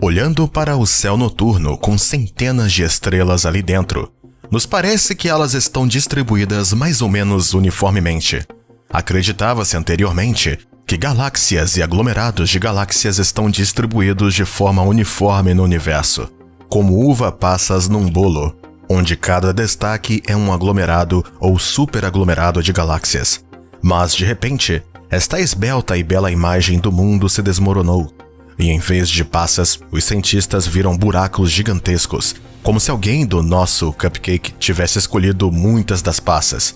Olhando para o céu noturno com centenas de estrelas ali dentro, nos parece que elas estão distribuídas mais ou menos uniformemente. Acreditava-se anteriormente que galáxias e aglomerados de galáxias estão distribuídos de forma uniforme no universo, como uva passas num bolo, onde cada destaque é um aglomerado ou superaglomerado de galáxias. Mas, de repente, esta esbelta e bela imagem do mundo se desmoronou. E em vez de passas, os cientistas viram buracos gigantescos, como se alguém do nosso cupcake tivesse escolhido muitas das passas.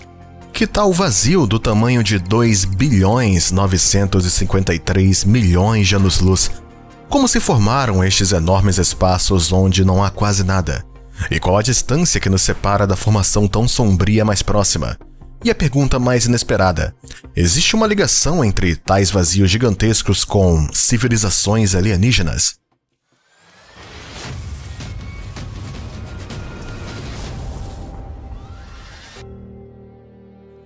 Que tal o vazio do tamanho de 2.953 bilhões de anos-luz? Como se formaram estes enormes espaços onde não há quase nada? E qual a distância que nos separa da formação tão sombria mais próxima? E a pergunta mais inesperada: existe uma ligação entre tais vazios gigantescos com civilizações alienígenas?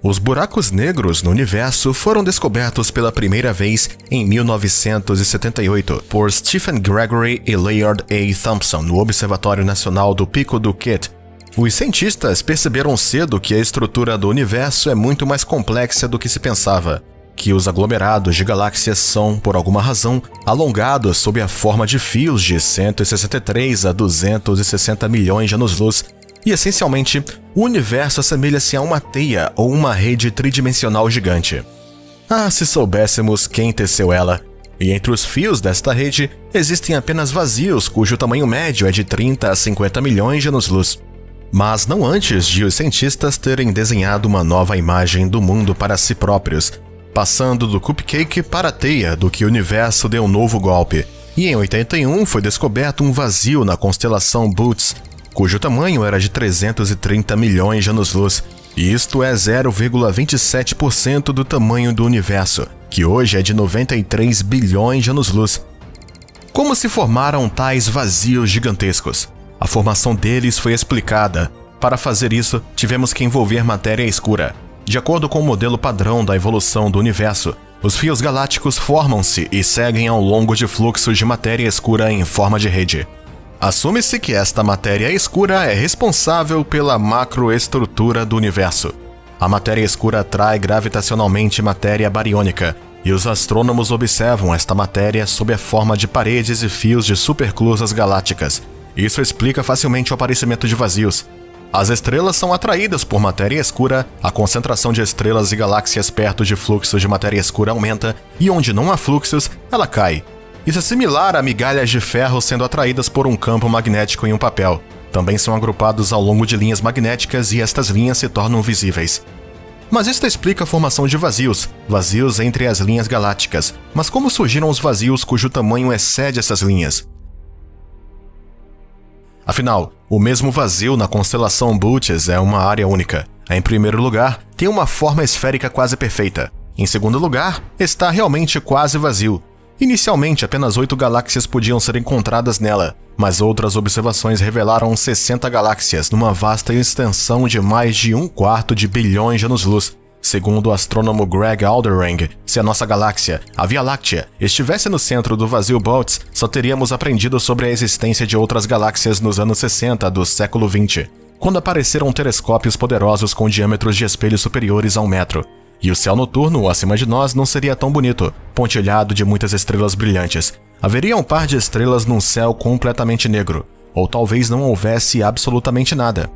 Os buracos negros no universo foram descobertos pela primeira vez em 1978 por Stephen Gregory e Leonard A. Thompson no Observatório Nacional do Pico do Kit. Os cientistas perceberam cedo que a estrutura do universo é muito mais complexa do que se pensava, que os aglomerados de galáxias são, por alguma razão, alongados sob a forma de fios de 163 a 260 milhões de anos-luz, e, essencialmente, o universo assemelha-se a uma teia ou uma rede tridimensional gigante. Ah, se soubéssemos quem teceu ela! E entre os fios desta rede, existem apenas vazios cujo tamanho médio é de 30 a 50 milhões de anos-luz. Mas não antes de os cientistas terem desenhado uma nova imagem do mundo para si próprios, passando do cupcake para a teia do que o universo deu um novo golpe. E em 81 foi descoberto um vazio na constelação Bootes, cujo tamanho era de 330 milhões de anos-luz, e isto é 0,27% do tamanho do universo, que hoje é de 93 bilhões de anos-luz. Como se formaram tais vazios gigantescos? A formação deles foi explicada. Para fazer isso, tivemos que envolver matéria escura. De acordo com o modelo padrão da evolução do universo, os fios galácticos formam-se e seguem ao longo de fluxos de matéria escura em forma de rede. Assume-se que esta matéria escura é responsável pela macroestrutura do universo. A matéria escura atrai gravitacionalmente matéria bariônica, e os astrônomos observam esta matéria sob a forma de paredes e fios de superclusas galácticas. Isso explica facilmente o aparecimento de vazios. As estrelas são atraídas por matéria escura, a concentração de estrelas e galáxias perto de fluxos de matéria escura aumenta, e onde não há fluxos, ela cai. Isso é similar a migalhas de ferro sendo atraídas por um campo magnético em um papel. Também são agrupados ao longo de linhas magnéticas e estas linhas se tornam visíveis. Mas isto explica a formação de vazios entre as linhas galácticas. Mas como surgiram os vazios cujo tamanho excede essas linhas? Afinal, o mesmo vazio na constelação Bootes é uma área única. Em primeiro lugar, tem uma forma esférica quase perfeita. Em segundo lugar, está realmente quase vazio. Inicialmente, apenas 8 galáxias podiam ser encontradas nela, mas outras observações revelaram 60 galáxias numa vasta extensão de mais de 1/4 de bilhões de anos-luz. Segundo o astrônomo Greg Aldering, se a nossa galáxia, a Via Láctea, estivesse no centro do vazio Bootes, só teríamos aprendido sobre a existência de outras galáxias nos anos 60 do século XX, quando apareceram telescópios poderosos com diâmetros de espelho superiores a 1 metro. E o céu noturno acima de nós não seria tão bonito, pontilhado de muitas estrelas brilhantes. Haveria um par de estrelas num céu completamente negro, ou talvez não houvesse absolutamente nada.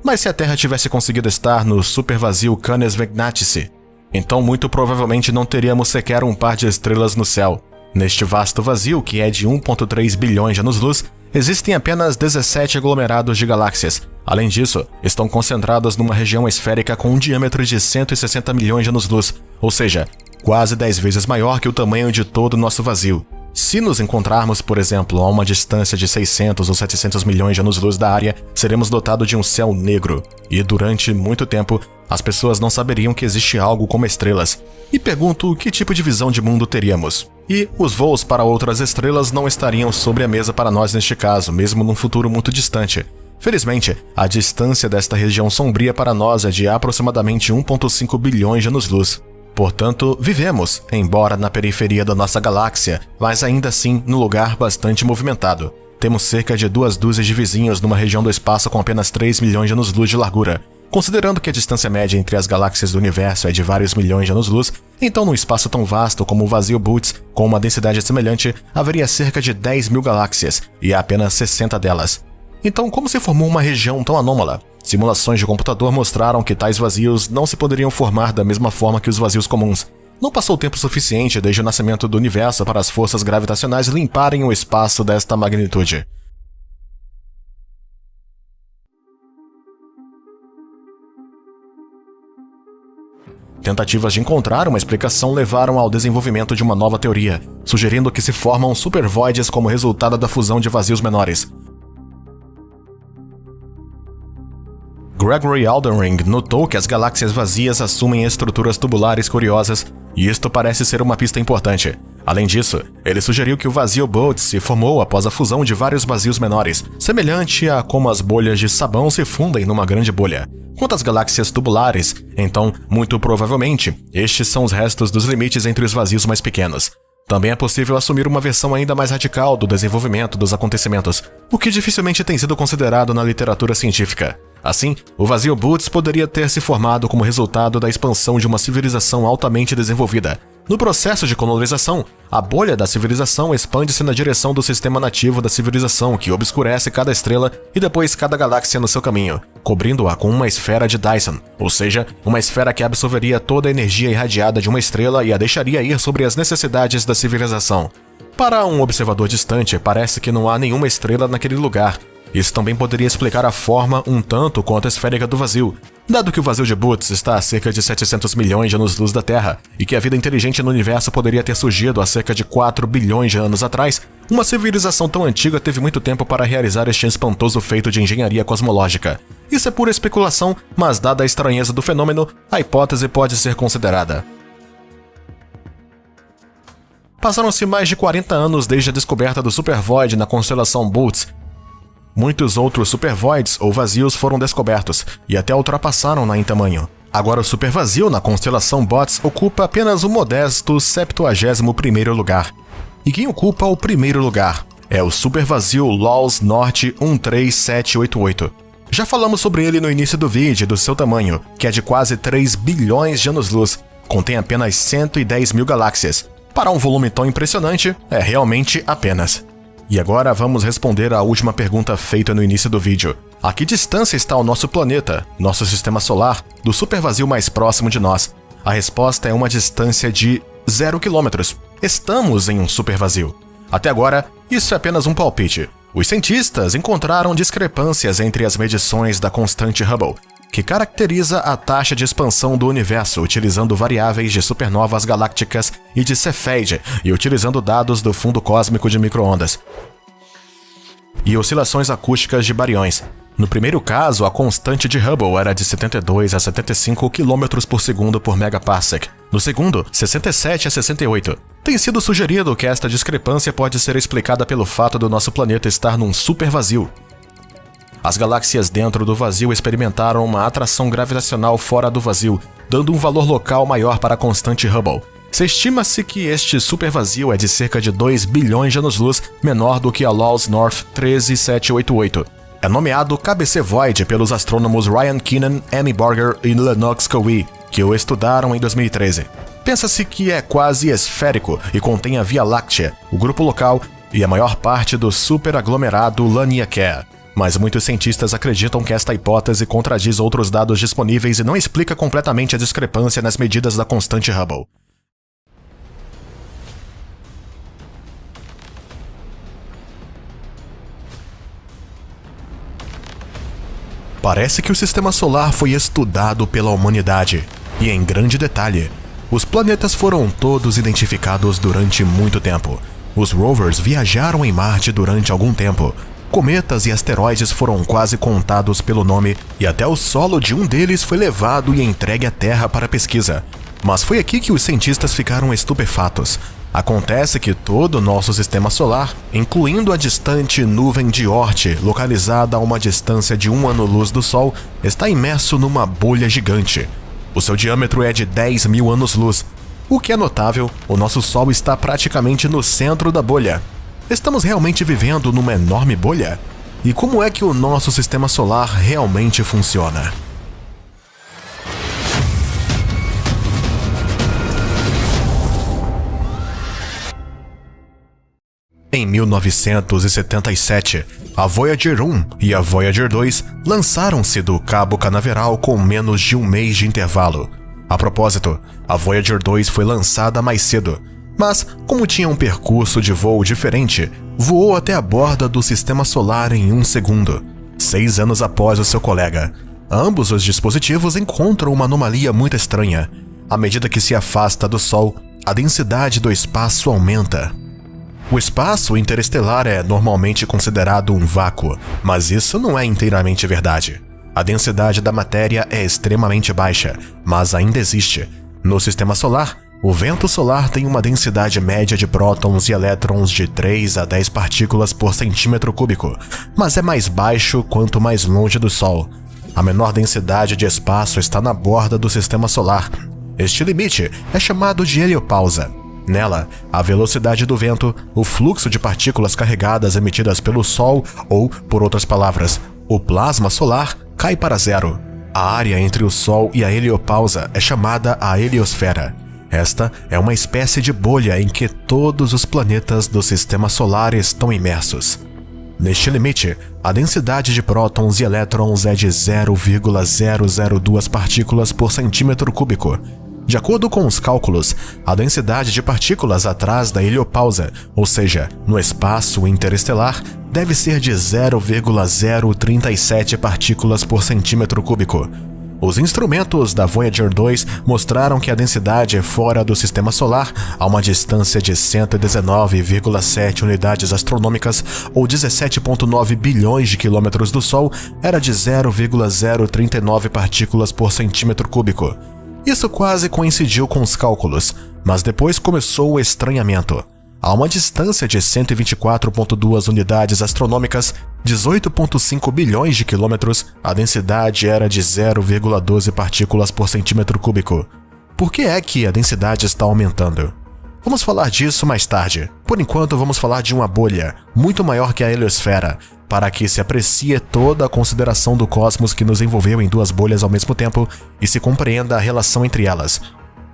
Mas se a Terra tivesse conseguido estar no supervazio Canes Venatici, então muito provavelmente não teríamos sequer um par de estrelas no céu. Neste vasto vazio, que é de 1,3 bilhões de anos-luz, existem apenas 17 aglomerados de galáxias. Além disso, estão concentradas numa região esférica com um diâmetro de 160 milhões de anos-luz, ou seja, quase 10 vezes maior que o tamanho de todo o nosso vazio. Se nos encontrarmos, por exemplo, a uma distância de 600 ou 700 milhões de anos-luz da área, seremos dotados de um céu negro. E durante muito tempo, as pessoas não saberiam que existe algo como estrelas. E pergunto que tipo de visão de mundo teríamos. E os voos para outras estrelas não estariam sobre a mesa para nós neste caso, mesmo num futuro muito distante. Felizmente, a distância desta região sombria para nós é de aproximadamente 1,5 bilhões de anos-luz. Portanto, vivemos, embora na periferia da nossa galáxia, mas ainda assim num lugar bastante movimentado. Temos cerca de 2 dúzias de vizinhos numa região do espaço com apenas 3 milhões de anos-luz de largura. Considerando que a distância média entre as galáxias do universo é de vários milhões de anos-luz, então num espaço tão vasto como o vazio Bootes, com uma densidade semelhante, haveria cerca de 10 mil galáxias, e há apenas 60 delas. Então, como se formou uma região tão anômala? Simulações de computador mostraram que tais vazios não se poderiam formar da mesma forma que os vazios comuns. Não passou tempo suficiente desde o nascimento do universo para as forças gravitacionais limparem o espaço desta magnitude. Tentativas de encontrar uma explicação levaram ao desenvolvimento de uma nova teoria, sugerindo que se formam supervoids como resultado da fusão de vazios menores. Gregory Aldering notou que as galáxias vazias assumem estruturas tubulares curiosas, e isto parece ser uma pista importante. Além disso, ele sugeriu que o vazio Bootes se formou após a fusão de vários vazios menores, semelhante a como as bolhas de sabão se fundem numa grande bolha. Quanto às galáxias tubulares, então, muito provavelmente, estes são os restos dos limites entre os vazios mais pequenos. Também é possível assumir uma versão ainda mais radical do desenvolvimento dos acontecimentos, o que dificilmente tem sido considerado na literatura científica. Assim, o vazio Bootes poderia ter se formado como resultado da expansão de uma civilização altamente desenvolvida. No processo de colonização, a bolha da civilização expande-se na direção do sistema nativo da civilização, que obscurece cada estrela e depois cada galáxia no seu caminho, cobrindo-a com uma esfera de Dyson, ou seja, uma esfera que absorveria toda a energia irradiada de uma estrela e a deixaria ir sobre as necessidades da civilização. Para um observador distante, parece que não há nenhuma estrela naquele lugar. Isso também poderia explicar a forma um tanto quanto esférica do vazio, dado que o vazio de Bootes está a cerca de 700 milhões de anos-luz da Terra e que a vida inteligente no universo poderia ter surgido há cerca de 4 bilhões de anos atrás. Uma civilização tão antiga teve muito tempo para realizar este espantoso feito de engenharia cosmológica. Isso é pura especulação, mas dada a estranheza do fenômeno, a hipótese pode ser considerada. Passaram-se mais de 40 anos desde a descoberta do supervoid na constelação Bootes. Muitos outros supervoids ou vazios foram descobertos e até ultrapassaram-na em tamanho. Agora o supervazio na constelação Bootes ocupa apenas o modesto 71º lugar. E quem ocupa o primeiro lugar é o supervazio LOLS Norte 13788. Já falamos sobre ele no início do vídeo e do seu tamanho, que é de quase 3 bilhões de anos-luz. Contém apenas 110 mil galáxias. Para um volume tão impressionante, é realmente apenas. E agora vamos responder à última pergunta feita no início do vídeo. A que distância está o nosso planeta, nosso sistema solar, do supervazio mais próximo de nós? A resposta é uma distância de 0 km. Estamos em um supervazio. Até agora, isso é apenas um palpite. Os cientistas encontraram discrepâncias entre as medições da constante Hubble, que caracteriza a taxa de expansão do universo utilizando variáveis de supernovas galácticas e de Cepheid e utilizando dados do fundo cósmico de micro-ondas e oscilações acústicas de baryões. No primeiro caso, a constante de Hubble era de 72 a 75 km por segundo por megaparsec. No segundo, 67 a 68. Tem sido sugerido que esta discrepância pode ser explicada pelo fato do nosso planeta estar num supervazio. As galáxias dentro do vazio experimentaram uma atração gravitacional fora do vazio, dando um valor local maior para a constante Hubble. Se estima-se que este supervazio é de cerca de 2 bilhões de anos-luz, menor do que a LOLS North 13788. É nomeado KBC Void pelos astrônomos Ryan Keenan, Amy Borger e Lennox Cowie, que o estudaram em 2013. Pensa-se que é quase esférico e contém a Via Láctea, o grupo local e a maior parte do superaglomerado Laniakea. Mas muitos cientistas acreditam que esta hipótese contradiz outros dados disponíveis e não explica completamente a discrepância nas medidas da constante Hubble. Parece que o sistema solar foi estudado pela humanidade, e em grande detalhe. Os planetas foram todos identificados durante muito tempo. Os rovers viajaram em Marte durante algum tempo. Cometas e asteroides foram quase contados pelo nome, e até o solo de um deles foi levado e entregue à Terra para pesquisa. Mas foi aqui que os cientistas ficaram estupefatos. Acontece que todo o nosso sistema solar, incluindo a distante nuvem de Oort, localizada a uma distância de 1 ano-luz do Sol, está imerso numa bolha gigante. O seu diâmetro é de 10.000 anos-luz. O que é notável, o nosso Sol está praticamente no centro da bolha. Estamos realmente vivendo numa enorme bolha? E como é que o nosso sistema solar realmente funciona? Em 1977, a Voyager 1 e a Voyager 2 lançaram-se do Cabo Canaveral com menos de um mês de intervalo. A propósito, a Voyager 2 foi lançada mais cedo, mas, como tinha um percurso de voo diferente, voou até a borda do Sistema Solar em 1 segundo, 6 anos após o seu colega. Ambos os dispositivos encontram uma anomalia muito estranha. À medida que se afasta do Sol, a densidade do espaço aumenta. O espaço interestelar é normalmente considerado um vácuo, mas isso não é inteiramente verdade. A densidade da matéria é extremamente baixa, mas ainda existe. No Sistema Solar, o vento solar tem uma densidade média de prótons e elétrons de 3 a 10 partículas por centímetro cúbico, mas é mais baixo quanto mais longe do Sol. A menor densidade de espaço está na borda do Sistema Solar. Este limite é chamado de heliopausa. Nela, a velocidade do vento, o fluxo de partículas carregadas emitidas pelo Sol, ou, por outras palavras, o plasma solar, cai para zero. A área entre o Sol e a heliopausa é chamada a heliosfera. Esta é uma espécie de bolha em que todos os planetas do Sistema Solar estão imersos. Neste limite, a densidade de prótons e elétrons é de 0,002 partículas por centímetro cúbico. De acordo com os cálculos, a densidade de partículas atrás da heliopausa, ou seja, no espaço interestelar, deve ser de 0,037 partículas por centímetro cúbico. Os instrumentos da Voyager 2 mostraram que a densidade fora do Sistema Solar, a uma distância de 119,7 unidades astronômicas ou 17,9 bilhões de quilômetros do Sol, era de 0,039 partículas por centímetro cúbico. Isso quase coincidiu com os cálculos, mas depois começou o estranhamento. A uma distância de 124,2 unidades astronômicas, 18,5 bilhões de quilômetros, a densidade era de 0,12 partículas por centímetro cúbico. Por que é que a densidade está aumentando? Vamos falar disso mais tarde. Por enquanto, vamos falar de uma bolha, muito maior que a heliosfera, para que se aprecie toda a consideração do cosmos que nos envolveu em duas bolhas ao mesmo tempo e se compreenda a relação entre elas.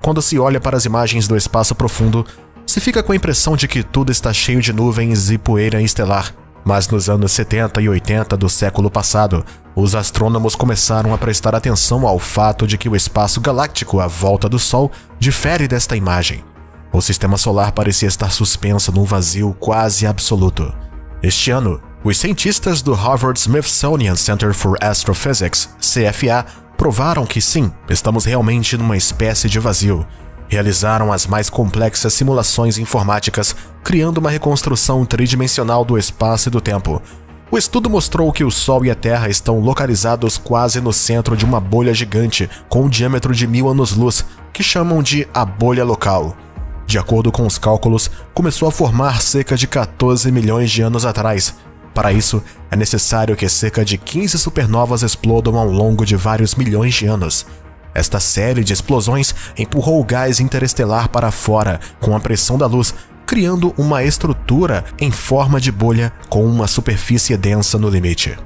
Quando se olha para as imagens do espaço profundo, se fica com a impressão de que tudo está cheio de nuvens e poeira estelar. Mas nos anos 70 e 80 do século passado, os astrônomos começaram a prestar atenção ao fato de que o espaço galáctico à volta do Sol difere desta imagem. O Sistema Solar parecia estar suspenso num vazio quase absoluto. Este ano, os cientistas do Harvard Smithsonian Center for Astrophysics, CFA, provaram que sim, estamos realmente numa espécie de vazio. Realizaram as mais complexas simulações informáticas, criando uma reconstrução tridimensional do espaço e do tempo. O estudo mostrou que o Sol e a Terra estão localizados quase no centro de uma bolha gigante com um diâmetro de 1000 anos-luz, que chamam de a bolha local. De acordo com os cálculos, começou a formar cerca de 14 milhões de anos atrás. Para isso, é necessário que cerca de 15 supernovas explodam ao longo de vários milhões de anos. Esta série de explosões empurrou o gás interestelar para fora com a pressão da luz, criando uma estrutura em forma de bolha com uma superfície densa no limite.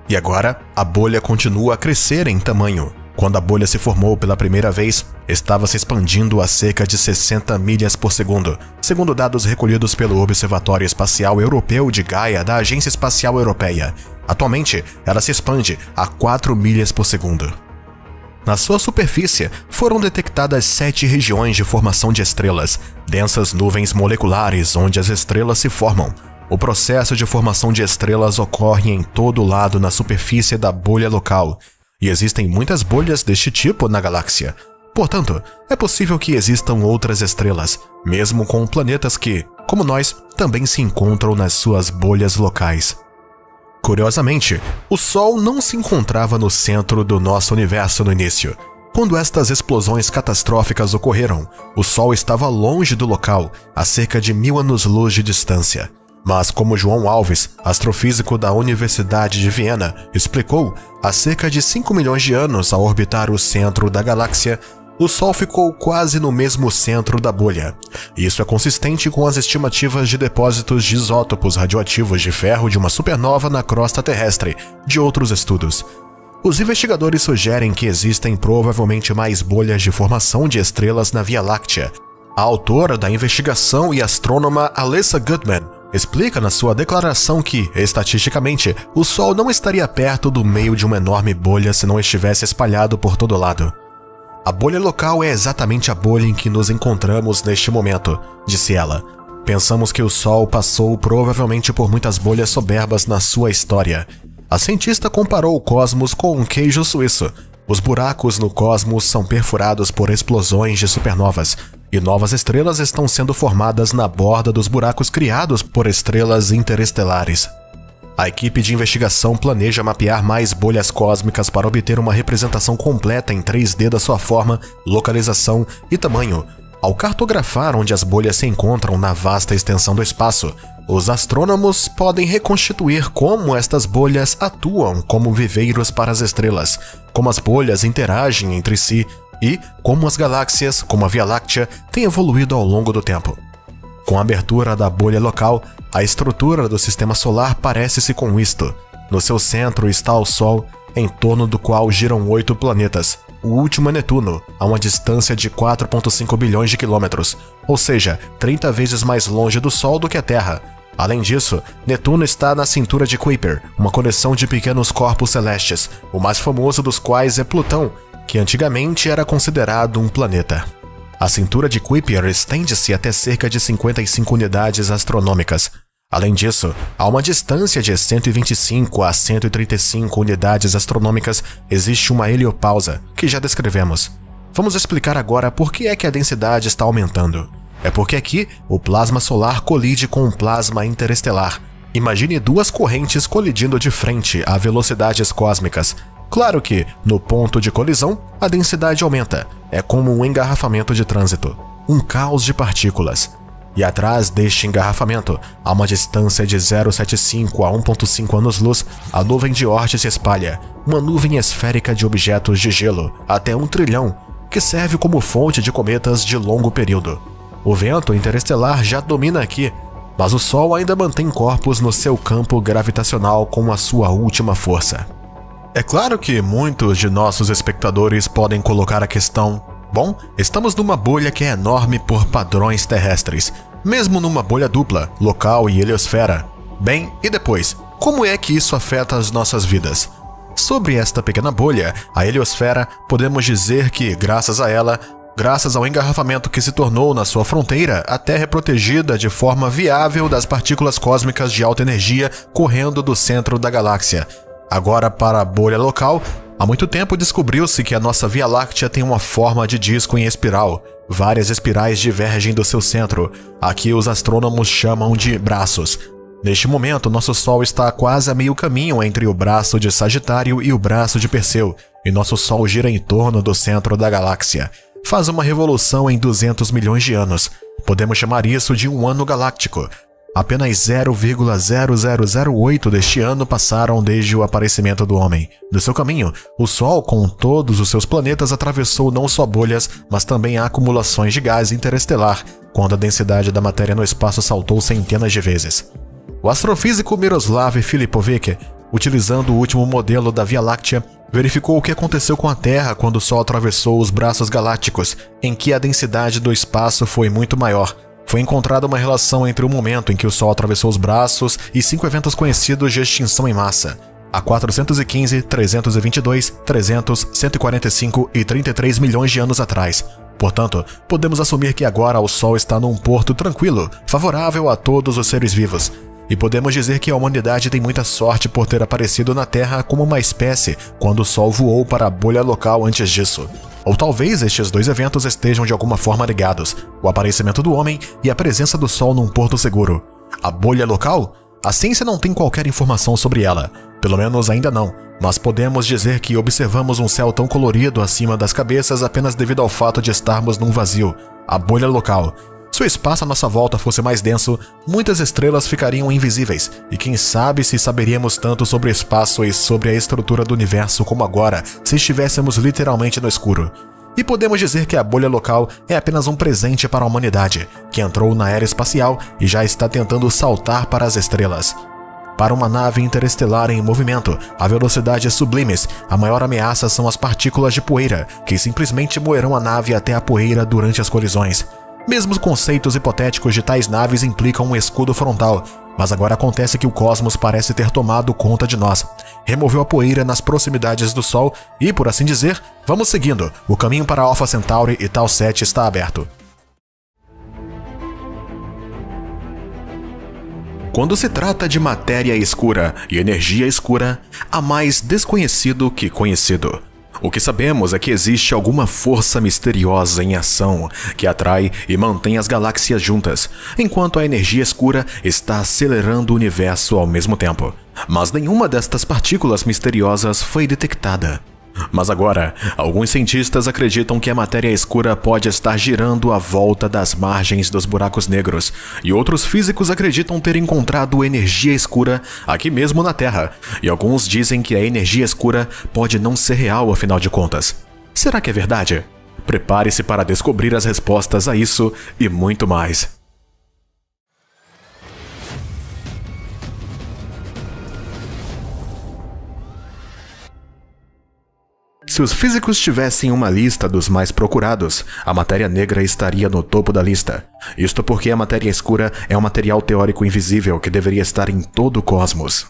E agora, a bolha continua a crescer em tamanho. Quando a bolha se formou pela primeira vez, estava se expandindo a cerca de 60 milhas por segundo, segundo dados recolhidos pelo Observatório Espacial Europeu de Gaia da Agência Espacial Europeia. Atualmente, ela se expande a 4 milhas por segundo. Na sua superfície, foram detectadas 7 regiões de formação de estrelas, densas nuvens moleculares onde as estrelas se formam. O processo de formação de estrelas ocorre em todo lado na superfície da bolha local, e existem muitas bolhas deste tipo na galáxia. Portanto, é possível que existam outras estrelas, mesmo com planetas que, como nós, também se encontram nas suas bolhas locais. Curiosamente, o Sol não se encontrava no centro do nosso universo no início. Quando estas explosões catastróficas ocorreram, o Sol estava longe do local, a cerca de 1000 anos-luz de distância. Mas como João Alves, astrofísico da Universidade de Viena, explicou, há cerca de 5 milhões de anos ao orbitar o centro da galáxia, o Sol ficou quase no mesmo centro da bolha. Isso é consistente com as estimativas de depósitos de isótopos radioativos de ferro de uma supernova na crosta terrestre, de outros estudos. Os investigadores sugerem que existem provavelmente mais bolhas de formação de estrelas na Via Láctea. A autora da investigação e astrônoma Alessa Goodman explica na sua declaração que, estatisticamente, o Sol não estaria perto do meio de uma enorme bolha se não estivesse espalhado por todo lado. A bolha local é exatamente a bolha em que nos encontramos neste momento, disse ela. Pensamos que o Sol passou provavelmente por muitas bolhas soberbas na sua história. A cientista comparou o cosmos com um queijo suíço. Os buracos no cosmos são perfurados por explosões de supernovas, e novas estrelas estão sendo formadas na borda dos buracos criados por estrelas interestelares. A equipe de investigação planeja mapear mais bolhas cósmicas para obter uma representação completa em 3D da sua forma, localização e tamanho. Ao cartografar onde as bolhas se encontram na vasta extensão do espaço, os astrônomos podem reconstituir como estas bolhas atuam como viveiros para as estrelas, como as bolhas interagem entre si e como as galáxias, como a Via Láctea, têm evoluído ao longo do tempo. Com a abertura da bolha local, a estrutura do sistema solar parece-se com isto. No seu centro está o Sol, em torno do qual giram 8 planetas. O último é Netuno, a uma distância de 4,5 bilhões de quilômetros, ou seja, 30 vezes mais longe do Sol do que a Terra. Além disso, Netuno está na cintura de Kuiper, uma coleção de pequenos corpos celestes, o mais famoso dos quais é Plutão, que antigamente era considerado um planeta. A cintura de Kuiper estende-se até cerca de 55 unidades astronômicas. Além disso, a uma distância de 125 a 135 unidades astronômicas existe uma heliopausa, que já descrevemos. Vamos explicar agora por que é que a densidade está aumentando. É porque aqui o plasma solar colide com o plasma interestelar. Imagine duas correntes colidindo de frente a velocidades cósmicas. Claro que, no ponto de colisão, a densidade aumenta. É como um engarrafamento de trânsito, um caos de partículas. E atrás deste engarrafamento, a uma distância de 0,75 a 1,5 anos-luz, a nuvem de Oort se espalha, uma nuvem esférica de objetos de gelo, até 1 trilhão, que serve como fonte de cometas de longo período. O vento interestelar já domina aqui, mas o Sol ainda mantém corpos no seu campo gravitacional com a sua última força. É claro que muitos de nossos espectadores podem colocar a questão: bom, estamos numa bolha que é enorme por padrões terrestres, mesmo numa bolha dupla, local e heliosfera. Bem, e depois, como é que isso afeta as nossas vidas? Sobre esta pequena bolha, a heliosfera, podemos dizer que, graças a ela, graças ao engarrafamento que se tornou na sua fronteira, a Terra é protegida de forma viável das partículas cósmicas de alta energia correndo do centro da galáxia. Agora, para a bolha local, há muito tempo descobriu-se que a nossa Via Láctea tem uma forma de disco em espiral. Várias espirais divergem do seu centro. Aqui os astrônomos chamam de braços. Neste momento, nosso Sol está quase a meio caminho entre o braço de Sagitário e o braço de Perseu, e nosso Sol gira em torno do centro da galáxia. Faz uma revolução em 200 milhões de anos. Podemos chamar isso de um ano galáctico. Apenas 0,0008 deste ano passaram desde o aparecimento do homem. No seu caminho, o Sol, com todos os seus planetas, atravessou não só bolhas, mas também acumulações de gás interestelar, quando a densidade da matéria no espaço saltou centenas de vezes. O astrofísico Miroslav Filipovic, utilizando o último modelo da Via Láctea, verificou o que aconteceu com a Terra quando o Sol atravessou os braços galácticos, em que a densidade do espaço foi muito maior. Foi encontrada uma relação entre o momento em que o Sol atravessou os braços e 5 eventos conhecidos de extinção em massa: há 415, 322, 300, 145 e 33 milhões de anos atrás. Portanto, podemos assumir que agora o Sol está num porto tranquilo, favorável a todos os seres vivos. E podemos dizer que a humanidade tem muita sorte por ter aparecido na Terra como uma espécie quando o Sol voou para a bolha local antes disso. Ou talvez estes dois eventos estejam de alguma forma ligados: o aparecimento do homem e a presença do Sol num porto seguro. A bolha local? A ciência não tem qualquer informação sobre ela, pelo menos ainda não, mas podemos dizer que observamos um céu tão colorido acima das cabeças apenas devido ao fato de estarmos num vazio, a bolha local. Se o espaço à nossa volta fosse mais denso, muitas estrelas ficariam invisíveis, e quem sabe se saberíamos tanto sobre o espaço e sobre a estrutura do universo como agora, se estivéssemos literalmente no escuro. E podemos dizer que a bolha local é apenas um presente para a humanidade, que entrou na era espacial e já está tentando saltar para as estrelas. Para uma nave interestelar em movimento, a velocidades sublimes, a maior ameaça são as partículas de poeira, que simplesmente moerão a nave até a poeira durante as colisões. Mesmo os conceitos hipotéticos de tais naves implicam um escudo frontal, mas agora acontece que o cosmos parece ter tomado conta de nós. Removeu a poeira nas proximidades do Sol e, por assim dizer, vamos seguindo. O caminho para Alpha Centauri e Tau 7 está aberto. Quando se trata de matéria escura e energia escura, há mais desconhecido que conhecido. O que sabemos é que existe alguma força misteriosa em ação que atrai e mantém as galáxias juntas, enquanto a energia escura está acelerando o universo ao mesmo tempo. Mas nenhuma destas partículas misteriosas foi detectada. Mas agora, alguns cientistas acreditam que a matéria escura pode estar girando à volta das margens dos buracos negros, e outros físicos acreditam ter encontrado energia escura aqui mesmo na Terra, e alguns dizem que a energia escura pode não ser real afinal de contas. Será que é verdade? Prepare-se para descobrir as respostas a isso e muito mais. Se os físicos tivessem uma lista dos mais procurados, a matéria negra estaria no topo da lista. Isto porque a matéria escura é um material teórico invisível que deveria estar em todo o cosmos.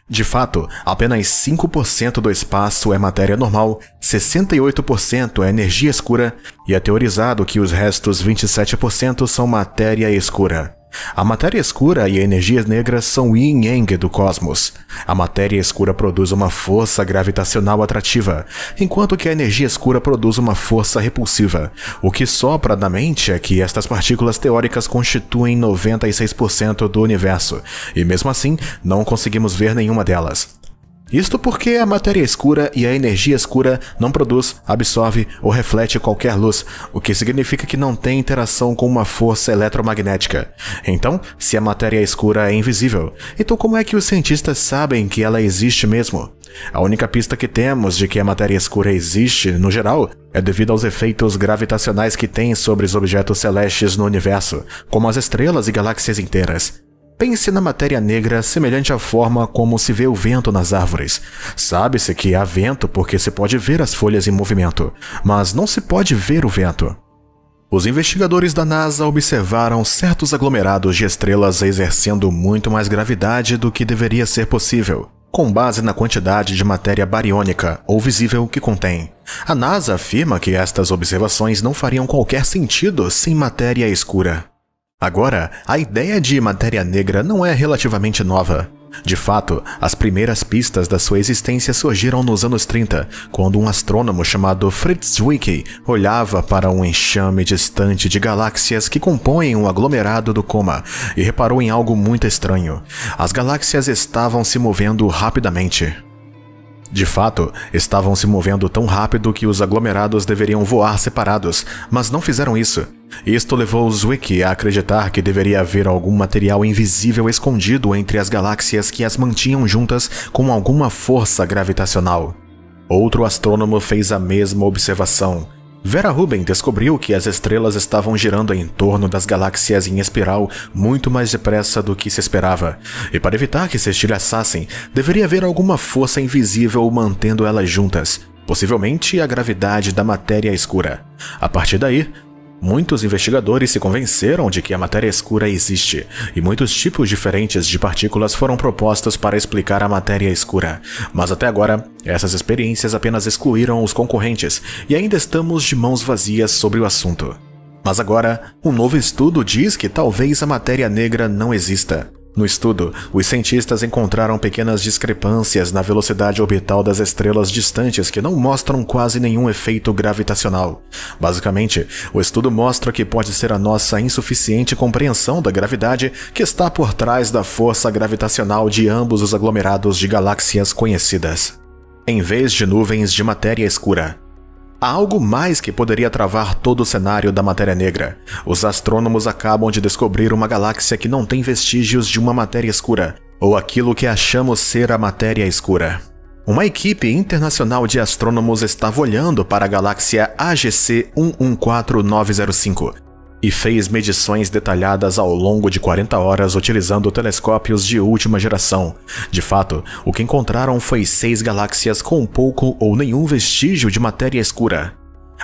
De fato, apenas 5% do espaço é matéria normal, 68% é energia escura e é teorizado que os restos 27% são matéria escura. A matéria escura e a energia negra são o yin e yang do cosmos. A matéria escura produz uma força gravitacional atrativa, enquanto que a energia escura produz uma força repulsiva. O que sopra na mente é que estas partículas teóricas constituem 96% do universo, e mesmo assim não conseguimos ver nenhuma delas. Isto porque a matéria escura e a energia escura não produz, absorve ou reflete qualquer luz, o que significa que não tem interação com uma força eletromagnética. Então, se a matéria escura é invisível, então como é que os cientistas sabem que ela existe mesmo? A única pista que temos de que a matéria escura existe, no geral, é devido aos efeitos gravitacionais que tem sobre os objetos celestes no universo, como as estrelas e galáxias inteiras. Pense na matéria negra semelhante à forma como se vê o vento nas árvores. Sabe-se que há vento porque se pode ver as folhas em movimento, mas não se pode ver o vento. Os investigadores da NASA observaram certos aglomerados de estrelas exercendo muito mais gravidade do que deveria ser possível, com base na quantidade de matéria bariônica ou visível que contém. A NASA afirma que estas observações não fariam qualquer sentido sem matéria escura. Agora, a ideia de matéria negra não é relativamente nova. De fato, as primeiras pistas da sua existência surgiram nos anos 30, quando um astrônomo chamado Fritz Zwicky olhava para um enxame distante de galáxias que compõem um aglomerado do Coma e reparou em algo muito estranho. As galáxias estavam se movendo rapidamente. De fato, estavam se movendo tão rápido que os aglomerados deveriam voar separados, mas não fizeram isso. Isto levou Zwicky a acreditar que deveria haver algum material invisível escondido entre as galáxias que as mantinham juntas com alguma força gravitacional. Outro astrônomo fez a mesma observação. Vera Rubin descobriu que as estrelas estavam girando em torno das galáxias em espiral muito mais depressa do que se esperava, e para evitar que se estilhaçassem, deveria haver alguma força invisível mantendo elas juntas, possivelmente a gravidade da matéria escura. A partir daí, muitos investigadores se convenceram de que a matéria escura existe, e muitos tipos diferentes de partículas foram propostos para explicar a matéria escura. Mas até agora, essas experiências apenas excluíram os concorrentes, e ainda estamos de mãos vazias sobre o assunto. Mas agora, um novo estudo diz que talvez a matéria negra não exista. No estudo, os cientistas encontraram pequenas discrepâncias na velocidade orbital das estrelas distantes que não mostram quase nenhum efeito gravitacional. Basicamente, o estudo mostra que pode ser a nossa insuficiente compreensão da gravidade que está por trás da força gravitacional de ambos os aglomerados de galáxias conhecidas. Em vez de nuvens de matéria escura. Há algo mais que poderia travar todo o cenário da matéria negra. Os astrônomos acabam de descobrir uma galáxia que não tem vestígios de uma matéria escura, ou aquilo que achamos ser a matéria escura. Uma equipe internacional de astrônomos estava olhando para a galáxia AGC 114905 e fez medições detalhadas ao longo de 40 horas utilizando telescópios de última geração. De fato, o que encontraram foi 6 galáxias com pouco ou nenhum vestígio de matéria escura.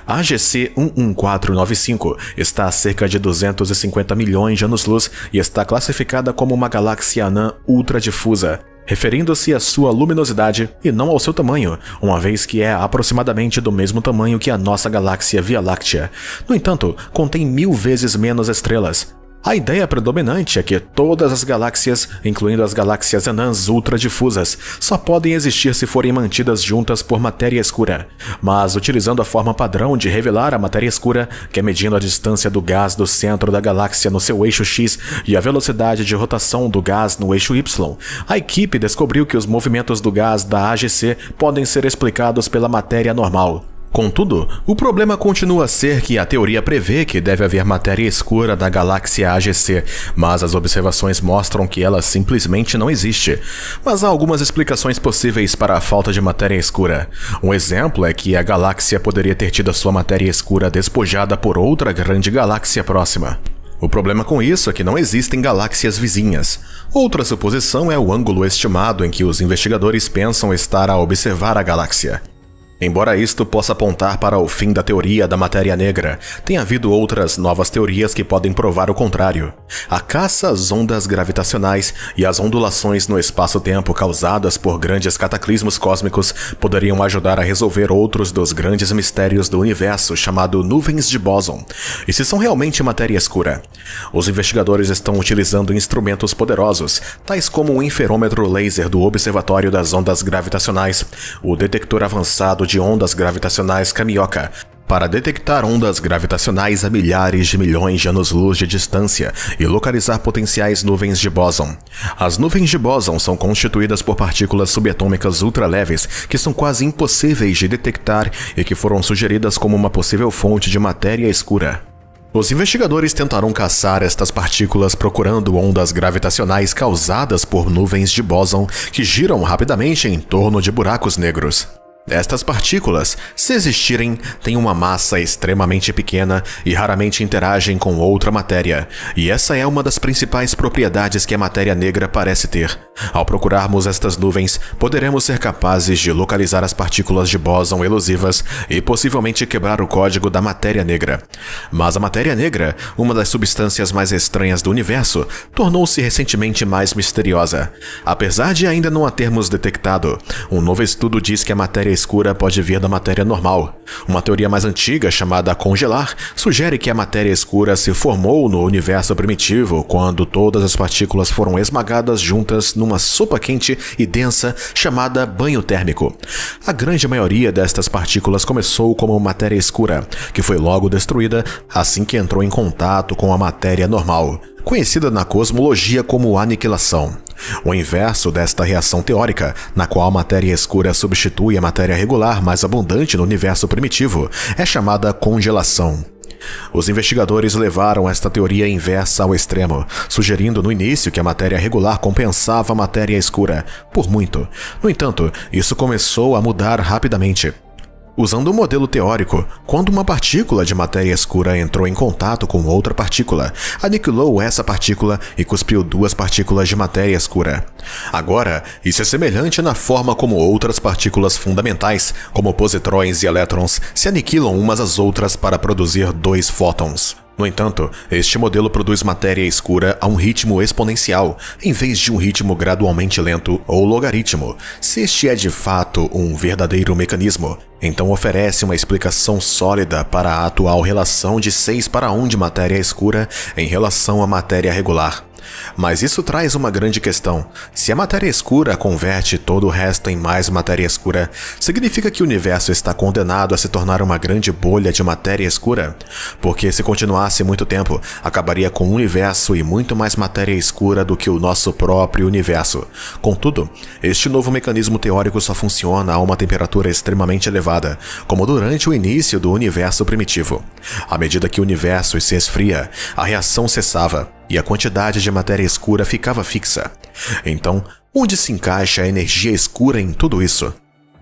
A AGC 11495 está a cerca de 250 milhões de anos-luz e está classificada como uma galáxia anã ultradifusa, referindo-se à sua luminosidade e não ao seu tamanho, uma vez que é aproximadamente do mesmo tamanho que a nossa galáxia Via Láctea. No entanto, contém 1000 vezes menos estrelas. A ideia predominante é que todas as galáxias, incluindo as galáxias anãs ultradifusas, só podem existir se forem mantidas juntas por matéria escura. Mas utilizando a forma padrão de revelar a matéria escura, que é medindo a distância do gás do centro da galáxia no seu eixo X e a velocidade de rotação do gás no eixo Y, a equipe descobriu que os movimentos do gás da AGC podem ser explicados pela matéria normal. Contudo, o problema continua a ser que a teoria prevê que deve haver matéria escura da galáxia AGC, mas as observações mostram que ela simplesmente não existe. Mas há algumas explicações possíveis para a falta de matéria escura. Um exemplo é que a galáxia poderia ter tido a sua matéria escura despojada por outra grande galáxia próxima. O problema com isso é que não existem galáxias vizinhas. Outra suposição é o ângulo estimado em que os investigadores pensam estar a observar a galáxia. Embora isto possa apontar para o fim da teoria da matéria negra, tem havido outras novas teorias que podem provar o contrário. A caça às ondas gravitacionais e as ondulações no espaço-tempo causadas por grandes cataclismos cósmicos poderiam ajudar a resolver outros dos grandes mistérios do universo, chamado nuvens de bóson. E se são realmente matéria escura? Os investigadores estão utilizando instrumentos poderosos, tais como o interferômetro laser do Observatório das Ondas Gravitacionais, o detector avançado de ondas gravitacionais Kamioka, para detectar ondas gravitacionais a milhares de milhões de anos-luz de distância e localizar potenciais nuvens de bóson. As nuvens de bóson são constituídas por partículas subatômicas ultraleves que são quase impossíveis de detectar e que foram sugeridas como uma possível fonte de matéria escura. Os investigadores tentaram caçar estas partículas procurando ondas gravitacionais causadas por nuvens de bóson que giram rapidamente em torno de buracos negros. Estas partículas, se existirem, têm uma massa extremamente pequena e raramente interagem com outra matéria, e essa é uma das principais propriedades que a matéria negra parece ter. Ao procurarmos estas nuvens, poderemos ser capazes de localizar as partículas de bóson elusivas e possivelmente quebrar o código da matéria negra. Mas a matéria negra, uma das substâncias mais estranhas do universo, tornou-se recentemente mais misteriosa. Apesar de ainda não a termos detectado, um novo estudo diz que a matéria escura pode vir da matéria normal. Uma teoria mais antiga, chamada congelar, sugere que a matéria escura se formou no universo primitivo quando todas as partículas foram esmagadas juntas numa sopa quente e densa chamada banho térmico. A grande maioria destas partículas começou como matéria escura, que foi logo destruída assim que entrou em contato com a matéria normal, conhecida na cosmologia como aniquilação. O inverso desta reação teórica, na qual a matéria escura substitui a matéria regular mais abundante no universo primitivo, é chamada congelação. Os investigadores levaram esta teoria inversa ao extremo, sugerindo no início que a matéria regular compensava a matéria escura, por muito. No entanto, isso começou a mudar rapidamente. Usando um modelo teórico, quando uma partícula de matéria escura entrou em contato com outra partícula, aniquilou essa partícula e cuspiu duas partículas de matéria escura. Agora, isso é semelhante na forma como outras partículas fundamentais, como positrões e elétrons, se aniquilam umas às outras para produzir dois fótons. No entanto, este modelo produz matéria escura a um ritmo exponencial, em vez de um ritmo gradualmente lento ou logaritmo. Se este é de fato um verdadeiro mecanismo, então oferece uma explicação sólida para a atual relação de 6:1 de matéria escura em relação à matéria regular. Mas isso traz uma grande questão. Se a matéria escura converte todo o resto em mais matéria escura, significa que o universo está condenado a se tornar uma grande bolha de matéria escura? Porque se continuasse muito tempo, acabaria com o universo e muito mais matéria escura do que o nosso próprio universo. Contudo, este novo mecanismo teórico só funciona a uma temperatura extremamente elevada, como durante o início do universo primitivo. À medida que o universo se esfria, a reação cessava e a quantidade de matéria escura ficava fixa. Então, onde se encaixa a energia escura em tudo isso?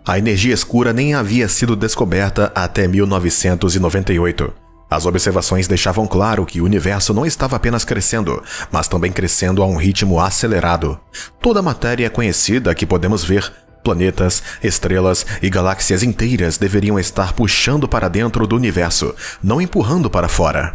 A energia escura nem havia sido descoberta até 1998. As observações deixavam claro que o universo não estava apenas crescendo, mas também crescendo a um ritmo acelerado. Toda a matéria conhecida que podemos ver, planetas, estrelas e galáxias inteiras deveriam estar puxando para dentro do universo, não empurrando para fora.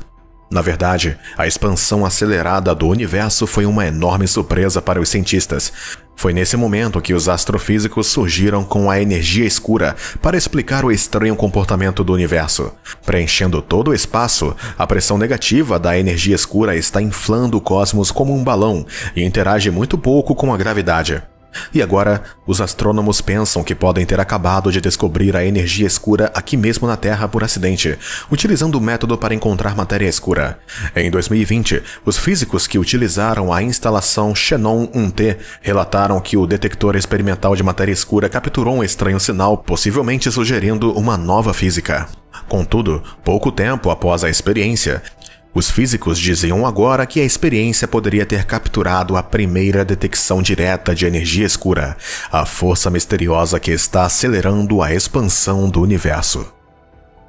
Na verdade, a expansão acelerada do universo foi uma enorme surpresa para os cientistas. Foi nesse momento que os astrofísicos surgiram com a energia escura para explicar o estranho comportamento do universo. Preenchendo todo o espaço, a pressão negativa da energia escura está inflando o cosmos como um balão e interage muito pouco com a gravidade. E agora, os astrônomos pensam que podem ter acabado de descobrir a energia escura aqui mesmo na Terra por acidente, utilizando o método para encontrar matéria escura. Em 2020, os físicos que utilizaram a instalação Xenon 1T relataram que o detector experimental de matéria escura capturou um estranho sinal, possivelmente sugerindo uma nova física. Contudo, pouco tempo após a experiência, os físicos diziam agora que a experiência poderia ter capturado a primeira detecção direta de energia escura, a força misteriosa que está acelerando a expansão do universo.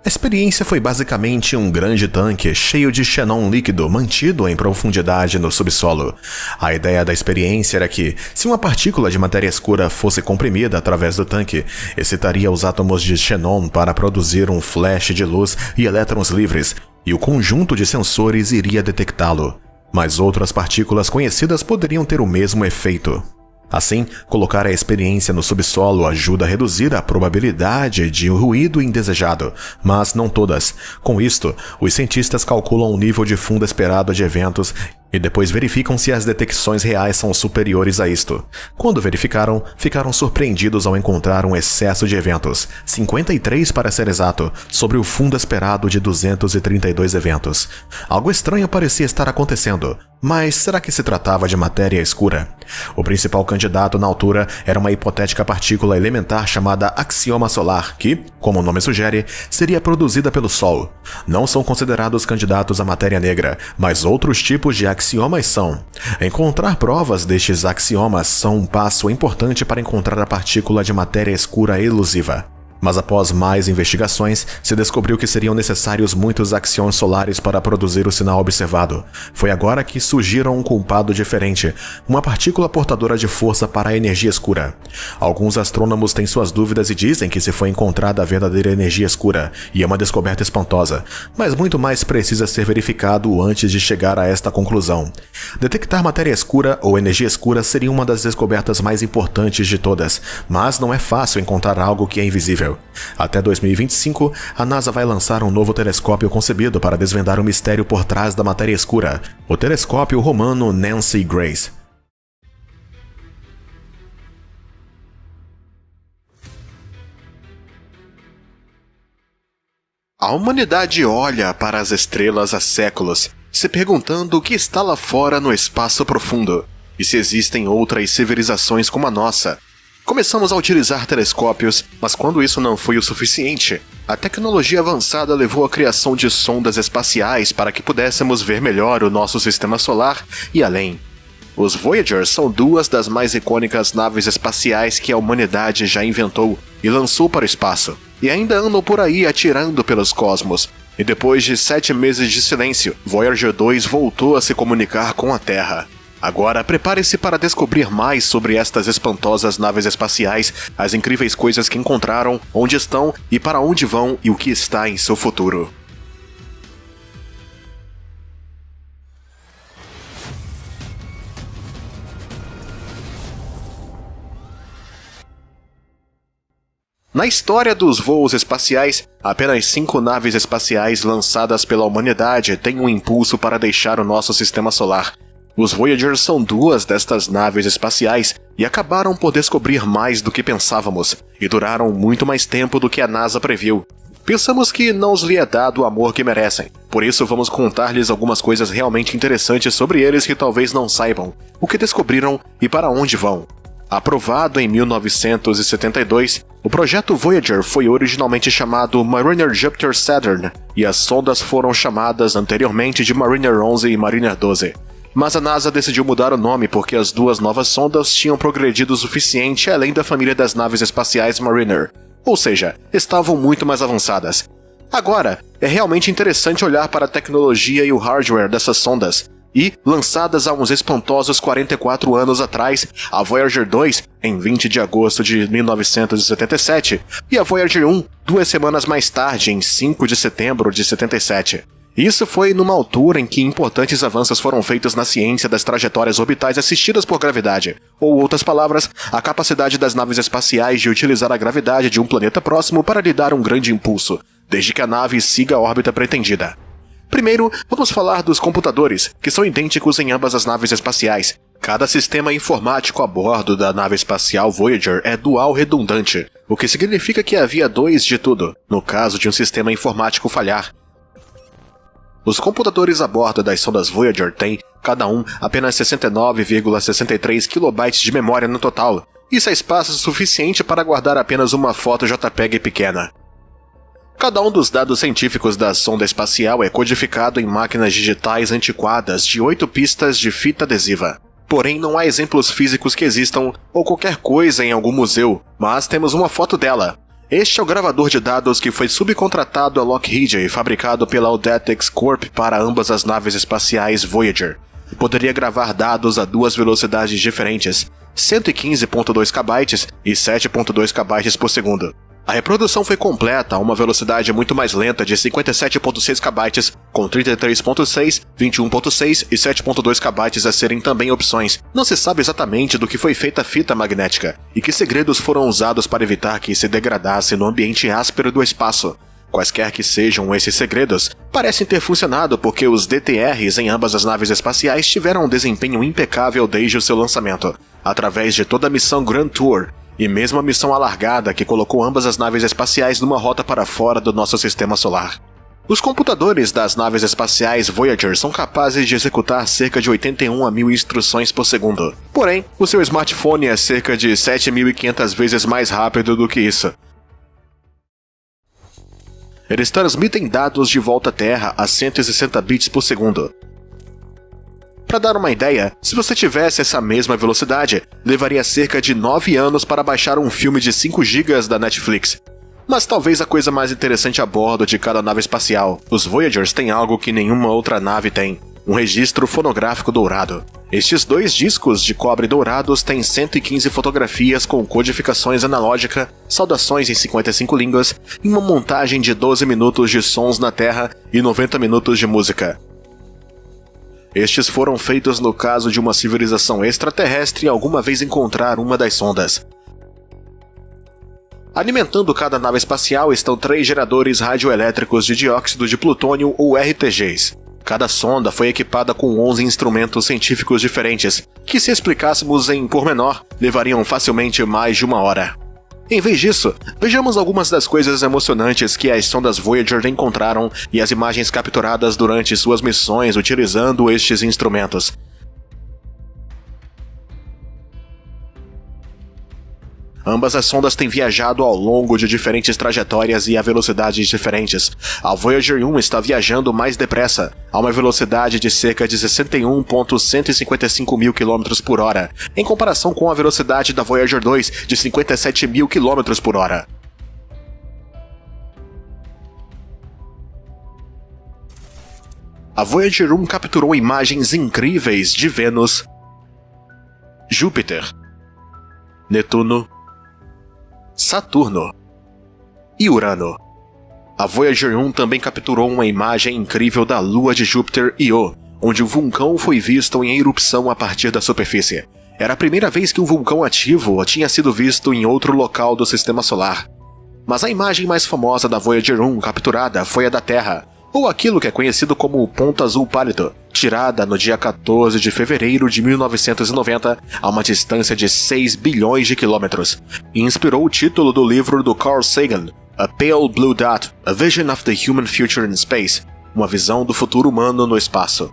A experiência foi basicamente um grande tanque cheio de xenon líquido mantido em profundidade no subsolo. A ideia da experiência era que, se uma partícula de matéria escura fosse comprimida através do tanque, excitaria os átomos de xenon para produzir um flash de luz e elétrons livres, e o conjunto de sensores iria detectá-lo. Mas outras partículas conhecidas poderiam ter o mesmo efeito. Assim, colocar a experiência no subsolo ajuda a reduzir a probabilidade de ruído indesejado, mas não todas. Com isto, os cientistas calculam o nível de fundo esperado de eventos e depois verificam se as detecções reais são superiores a isto. Quando verificaram, ficaram surpreendidos ao encontrar um excesso de eventos, 53 para ser exato, sobre o fundo esperado de 232 eventos. Algo estranho parecia estar acontecendo, mas será que se tratava de matéria escura? O principal candidato na altura era uma hipotética partícula elementar chamada axioma solar, que, como o nome sugere, seria produzida pelo Sol. Não são considerados candidatos à matéria negra, mas outros tipos de axiomas são. Encontrar provas destes axiomas são um passo importante para encontrar a partícula de matéria escura elusiva. Mas após mais investigações, se descobriu que seriam necessários muitos axions solares para produzir o sinal observado. Foi agora que surgiram um culpado diferente, uma partícula portadora de força para a energia escura. Alguns astrônomos têm suas dúvidas e dizem que se foi encontrada a verdadeira energia escura, e é uma descoberta espantosa, mas muito mais precisa ser verificado antes de chegar a esta conclusão. Detectar matéria escura ou energia escura seria uma das descobertas mais importantes de todas, mas não é fácil encontrar algo que é invisível. Até 2025, a NASA vai lançar um novo telescópio concebido para desvendar o mistério por trás da matéria escura, o telescópio romano Nancy Grace. A humanidade olha para as estrelas há séculos, se perguntando o que está lá fora no espaço profundo, e se existem outras civilizações como a nossa. Começamos a utilizar telescópios, mas quando isso não foi o suficiente, a tecnologia avançada levou à criação de sondas espaciais para que pudéssemos ver melhor o nosso sistema solar e além. Os Voyager são duas das mais icônicas naves espaciais que a humanidade já inventou e lançou para o espaço, e ainda andam por aí atirando pelos cosmos. E depois de 7 meses de silêncio, Voyager 2 voltou a se comunicar com a Terra. Agora, prepare-se para descobrir mais sobre estas espantosas naves espaciais, as incríveis coisas que encontraram, onde estão e para onde vão e o que está em seu futuro. Na história dos voos espaciais, apenas 5 naves espaciais lançadas pela humanidade têm um impulso para deixar o nosso sistema solar. Os Voyagers são duas destas naves espaciais e acabaram por descobrir mais do que pensávamos, e duraram muito mais tempo do que a NASA previu. Pensamos que não os lhe é dado o amor que merecem, por isso vamos contar-lhes algumas coisas realmente interessantes sobre eles que talvez não saibam, o que descobriram e para onde vão. Aprovado em 1972, o projeto Voyager foi originalmente chamado Mariner Jupiter Saturn, e as sondas foram chamadas anteriormente de Mariner 11 e Mariner 12. Mas a NASA decidiu mudar o nome porque as duas novas sondas tinham progredido o suficiente além da família das naves espaciais Mariner, ou seja, estavam muito mais avançadas. Agora, é realmente interessante olhar para a tecnologia e o hardware dessas sondas, e, lançadas há uns espantosos 44 anos atrás, a Voyager 2, em 20 de agosto de 1977, e a Voyager 1, 2 semanas mais tarde, em 5 de setembro de 77. Isso foi numa altura em que importantes avanços foram feitos na ciência das trajetórias orbitais assistidas por gravidade, ou, outras palavras, a capacidade das naves espaciais de utilizar a gravidade de um planeta próximo para lhe dar um grande impulso, desde que a nave siga a órbita pretendida. Primeiro, vamos falar dos computadores, que são idênticos em ambas as naves espaciais. Cada sistema informático a bordo da nave espacial Voyager é dual redundante, o que significa que havia dois de tudo, no caso de um sistema informático falhar. Os computadores a bordo das sondas Voyager têm, cada um, apenas 69,63 KB de memória no total. Isso é espaço suficiente para guardar apenas uma foto JPEG pequena. Cada um dos dados científicos da sonda espacial é codificado em máquinas digitais antiquadas de 8 pistas de fita adesiva. Porém, não há exemplos físicos que existam ou qualquer coisa em algum museu, mas temos uma foto dela. Este é o gravador de dados que foi subcontratado a Lockheed e fabricado pela Audetix Corp para ambas as naves espaciais Voyager. Poderia gravar dados a duas velocidades diferentes, 115.2 KB e 7.2 KB por segundo. A reprodução foi completa a uma velocidade muito mais lenta de 57.6 KB, com 33.6, 21.6 e 7.2 KB a serem também opções. Não se sabe exatamente do que foi feita a fita magnética, e que segredos foram usados para evitar que se degradasse no ambiente áspero do espaço. Quaisquer que sejam esses segredos, parecem ter funcionado porque os DTRs em ambas as naves espaciais tiveram um desempenho impecável desde o seu lançamento, através de toda a missão Grand Tour, e mesmo a missão alargada que colocou ambas as naves espaciais numa rota para fora do nosso sistema solar. Os computadores das naves espaciais Voyager são capazes de executar cerca de 81.000 instruções por segundo. Porém, o seu smartphone é cerca de 7.500 vezes mais rápido do que isso. Eles transmitem dados de volta à Terra a 160 bits por segundo. Para dar uma ideia, se você tivesse essa mesma velocidade, levaria cerca de 9 anos para baixar um filme de 5 GB da Netflix. Mas talvez a coisa mais interessante a bordo de cada nave espacial, os Voyagers têm algo que nenhuma outra nave tem: um registro fonográfico dourado. Estes 2 discos de cobre dourados têm 115 fotografias com codificações analógica, saudações em 55 línguas e uma montagem de 12 minutos de sons na Terra e 90 minutos de música. Estes foram feitos no caso de uma civilização extraterrestre alguma vez encontrar uma das sondas. Alimentando cada nave espacial estão 3 geradores radioelétricos de dióxido de plutônio ou RTGs. Cada sonda foi equipada com 11 instrumentos científicos diferentes, que se explicássemos em pormenor, levariam facilmente mais de 1 hora. Em vez disso, vejamos algumas das coisas emocionantes que as sondas Voyager encontraram e as imagens capturadas durante suas missões utilizando estes instrumentos. Ambas as sondas têm viajado ao longo de diferentes trajetórias e a velocidades diferentes. A Voyager 1 está viajando mais depressa, a uma velocidade de cerca de 61.155 mil km por hora, em comparação com a velocidade da Voyager 2 de 57 mil km por hora. A Voyager 1 capturou imagens incríveis de Vênus, Júpiter, Netuno, Saturno e Urano. A Voyager 1 também capturou uma imagem incrível da lua de Júpiter, Io, onde o vulcão foi visto em erupção a partir da superfície. Era a primeira vez que um vulcão ativo tinha sido visto em outro local do sistema solar. Mas a imagem mais famosa da Voyager 1 capturada foi a da Terra, ou aquilo que é conhecido como ponto azul pálido, tirada no dia 14 de fevereiro de 1990 a uma distância de 6 bilhões de quilômetros, e inspirou o título do livro do Carl Sagan, A Pale Blue Dot, A Vision of the Human Future in Space, uma visão do futuro humano no espaço.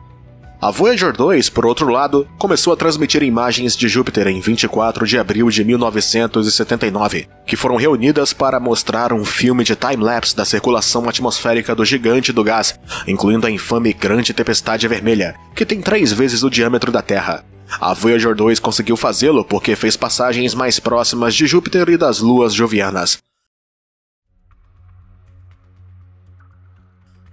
A Voyager 2, por outro lado, começou a transmitir imagens de Júpiter em 24 de abril de 1979, que foram reunidas para mostrar um filme de time-lapse da circulação atmosférica do gigante do gás, incluindo a infame Grande Tempestade Vermelha, que tem 3 vezes o diâmetro da Terra. A Voyager 2 conseguiu fazê-lo porque fez passagens mais próximas de Júpiter e das luas jovianas.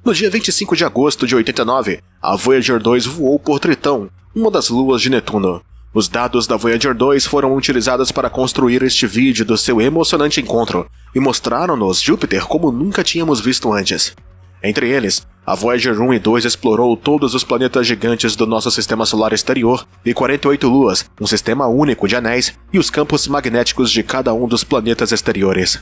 No dia 25 de agosto de 89, a Voyager 2 voou por Tritão, uma das luas de Netuno. Os dados da Voyager 2 foram utilizados para construir este vídeo do seu emocionante encontro e mostraram-nos Júpiter como nunca tínhamos visto antes. Entre eles, a Voyager 1 e 2 explorou todos os planetas gigantes do nosso sistema solar exterior e 48 luas, um sistema único de anéis e os campos magnéticos de cada um dos planetas exteriores.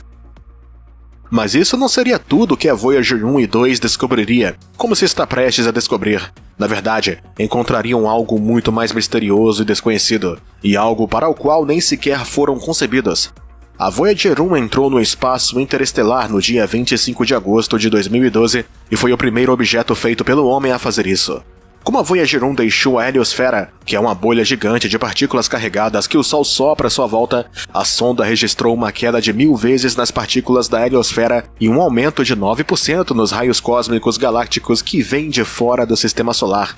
Mas isso não seria tudo que a Voyager 1 e 2 descobriria, como se está prestes a descobrir. Na verdade, encontrariam algo muito mais misterioso e desconhecido, e algo para o qual nem sequer foram concebidos. A Voyager 1 entrou no espaço interestelar no dia 25 de agosto de 2012 e foi o primeiro objeto feito pelo homem a fazer isso. Como a Voyager 1 deixou a heliosfera, que é uma bolha gigante de partículas carregadas que o Sol sopra à sua volta, a sonda registrou uma queda de 1000 vezes nas partículas da heliosfera e um aumento de 9% nos raios cósmicos galácticos que vêm de fora do Sistema Solar.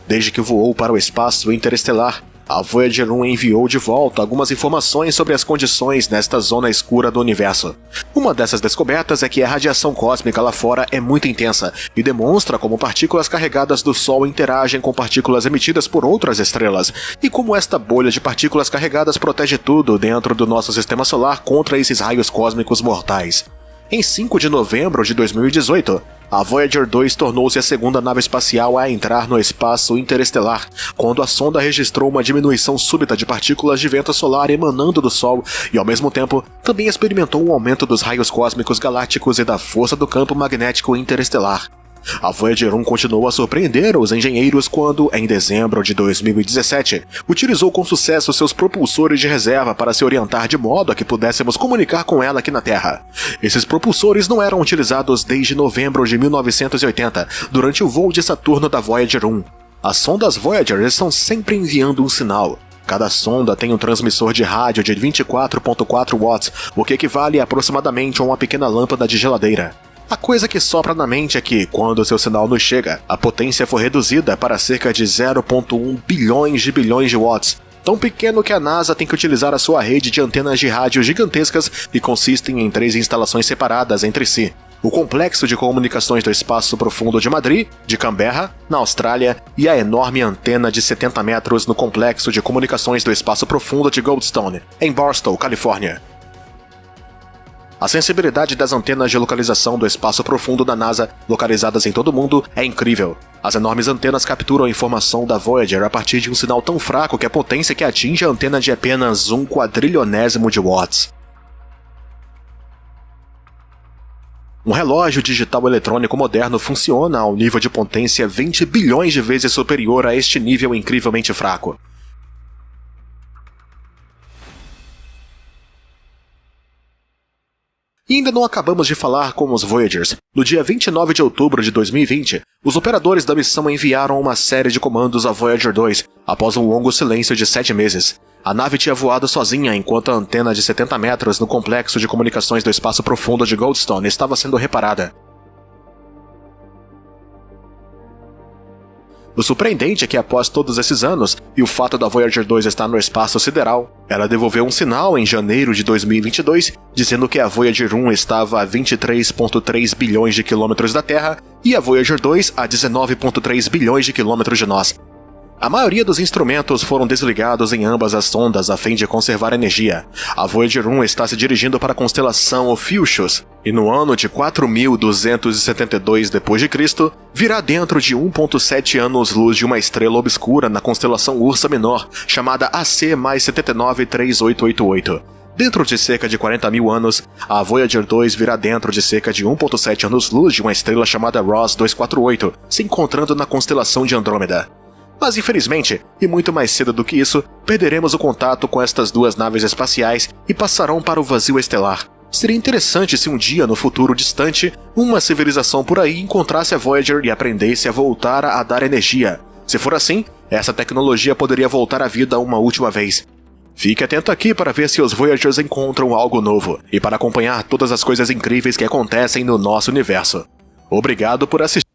Desde que voou para o espaço interestelar, a Voyager 1 enviou de volta algumas informações sobre as condições nesta zona escura do universo. Uma dessas descobertas é que a radiação cósmica lá fora é muito intensa e demonstra como partículas carregadas do Sol interagem com partículas emitidas por outras estrelas, e como esta bolha de partículas carregadas protege tudo dentro do nosso sistema solar contra esses raios cósmicos mortais. Em 5 de novembro de 2018, a Voyager 2 tornou-se a segunda nave espacial a entrar no espaço interestelar, quando a sonda registrou uma diminuição súbita de partículas de vento solar emanando do Sol e, ao mesmo tempo, também experimentou um aumento dos raios cósmicos galácticos e da força do campo magnético interestelar. A Voyager 1 continuou a surpreender os engenheiros quando, em dezembro de 2017, utilizou com sucesso seus propulsores de reserva para se orientar de modo a que pudéssemos comunicar com ela aqui na Terra. Esses propulsores não eram utilizados desde novembro de 1980, durante o voo de Saturno da Voyager 1. As sondas Voyager estão sempre enviando um sinal. Cada sonda tem um transmissor de rádio de 24.4 watts, o que equivale aproximadamente a uma pequena lâmpada de geladeira. A coisa que sopra na mente é que, quando seu sinal nos chega, a potência foi reduzida para cerca de 0,1 bilhões de watts, tão pequeno que a NASA tem que utilizar a sua rede de antenas de rádio gigantescas e consistem em 3 instalações separadas entre si. O Complexo de Comunicações do Espaço Profundo de Madrid, de Canberra, na Austrália, e a enorme antena de 70 metros no Complexo de Comunicações do Espaço Profundo de Goldstone, em Barstow, Califórnia. A sensibilidade das antenas de localização do espaço profundo da NASA, localizadas em todo o mundo, é incrível. As enormes antenas capturam a informação da Voyager a partir de um sinal tão fraco que a potência que atinge a antena de apenas 1/quadrilionésimo de watts. Um relógio digital eletrônico moderno funciona a um nível de potência 20 bilhões de vezes superior a este nível incrivelmente fraco. E ainda não acabamos de falar com os Voyagers. No dia 29 de outubro de 2020, os operadores da missão enviaram uma série de comandos à Voyager 2, após um longo silêncio de 7 meses. A nave tinha voado sozinha enquanto a antena de 70 metros no Complexo de Comunicações do Espaço Profundo de Goldstone estava sendo reparada. O surpreendente é que após todos esses anos, e o fato da Voyager 2 estar no espaço sideral, ela devolveu um sinal em janeiro de 2022, dizendo que a Voyager 1 estava a 23,3 bilhões de quilômetros da Terra e a Voyager 2 a 19,3 bilhões de quilômetros de nós. A maioria dos instrumentos foram desligados em ambas as sondas a fim de conservar energia. A Voyager 1 está se dirigindo para a constelação Ophiuchus, e no ano de 4272 d.C., virá dentro de 1,7 anos-luz de uma estrela obscura na constelação Ursa Menor, chamada AC+7938888. Dentro de cerca de 40 mil anos, a Voyager 2 virá dentro de cerca de 1,7 anos-luz de uma estrela chamada Ross 248, se encontrando na constelação de Andrômeda. Mas infelizmente, e muito mais cedo do que isso, perderemos o contato com estas duas naves espaciais e passarão para o vazio estelar. Seria interessante se um dia, no futuro distante, uma civilização por aí encontrasse a Voyager e aprendesse a voltar a dar energia. Se for assim, essa tecnologia poderia voltar à vida uma última vez. Fique atento aqui para ver se os Voyagers encontram algo novo e para acompanhar todas as coisas incríveis que acontecem no nosso universo. Obrigado por assistir.